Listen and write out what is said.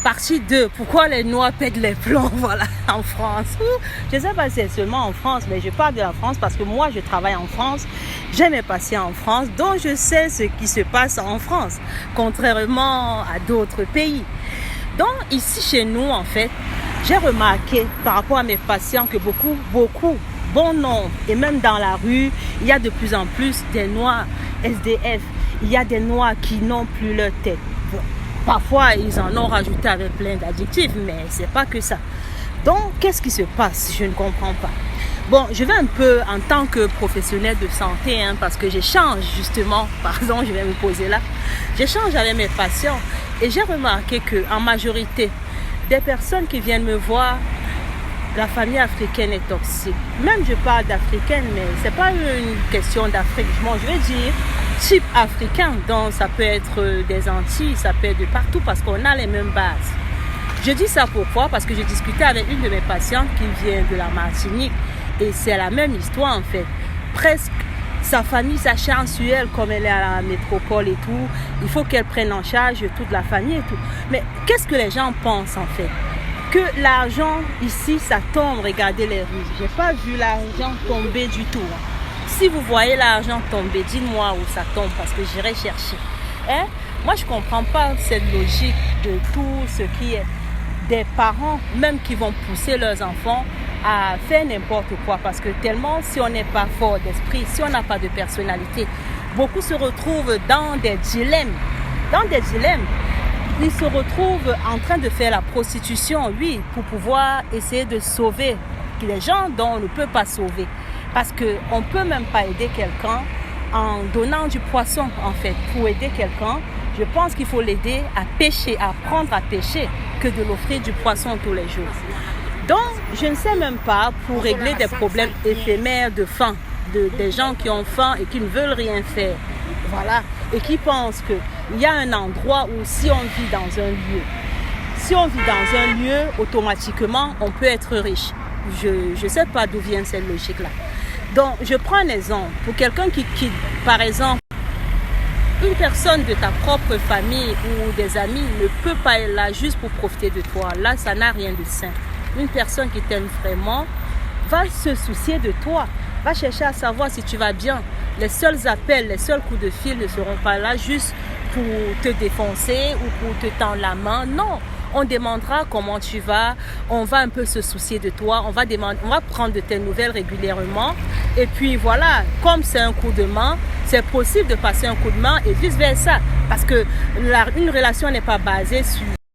partie 2, pourquoi les Noirs pètent les plombs, voilà, en France. Je ne sais pas si c'est seulement en France, mais je parle de la France parce que moi, je travaille en France. J'ai mes patients en France, donc je sais ce qui se passe en France, contrairement à d'autres pays. Donc, ici, chez nous, en fait, j'ai remarqué par rapport à mes patients que beaucoup, bon nombre, et même dans la rue, il y a de plus en plus des Noirs SDF. Il y a des Noirs qui n'ont plus leur tête. Bon, parfois, ils en ont rajouté avec plein d'adjectifs, mais c'est pas que ça. Donc, qu'est-ce qui se passe? Je ne comprends pas. Bon, je vais un peu en tant que professionnel de santé, parce que j'échange justement, pardon, je vais me poser là. J'échange avec mes patients et j'ai remarqué qu'en majorité, des personnes qui viennent me voir, la famille africaine est toxique. Même je parle d'africaine, mais c'est pas une question d'Afrique. Bon, je vais dire type africain, donc ça peut être des Antilles, ça peut être de partout parce qu'on a les mêmes bases. Je dis ça pourquoi? Parce que j'ai discuté avec une de mes patientes qui vient de la Martinique et c'est la même histoire en fait. Presque sa famille s'acharne sur elle comme elle est à la métropole et tout. Il faut qu'elle prenne en charge toute la famille et tout. Mais qu'est-ce que les gens pensent en fait? Que l'argent ici ça tombe, regardez les rues. J'ai pas vu l'argent tomber du tout. Si vous voyez l'argent tomber, dites-moi où ça tombe parce que j'irai chercher. Moi je comprends pas cette logique de tout ce qui est des parents, même qui vont pousser leurs enfants à faire n'importe quoi parce que tellement si on n'est pas fort d'esprit, si on n'a pas de personnalité, beaucoup se retrouvent dans des dilemmes. Ils se retrouvent en train de faire la prostitution, oui, pour pouvoir essayer de sauver les gens dont on ne peut pas sauver. Parce qu'on ne peut même pas aider quelqu'un en donnant du poisson, en fait. Pour aider quelqu'un, je pense qu'il faut l'aider à pêcher, à apprendre à pêcher, que de l'offrir du poisson tous les jours. Donc, je ne sais même pas, pour régler des problèmes éphémères de faim, des gens qui ont faim et qui ne veulent rien faire, voilà, et qui pensent qu'il y a un endroit où si on vit dans un lieu, automatiquement, on peut être riche. Je ne sais pas d'où vient cette logique-là. Donc, je prends un exemple. Pour quelqu'un qui quitte, par exemple, une personne de ta propre famille ou des amis ne peut pas être là juste pour profiter de toi. Là, ça n'a rien de sain. Une personne qui t'aime vraiment va se soucier de toi, va chercher à savoir si tu vas bien. Les seuls appels, les seuls coups de fil ne seront pas là juste pour te défoncer ou pour te tendre la main. Non, on demandera comment tu vas, on va un peu se soucier de toi, on va prendre de tes nouvelles régulièrement. Et puis voilà, comme c'est un coup de main, c'est possible de passer un coup de main et vice-versa. Parce que une relation n'est pas basée sur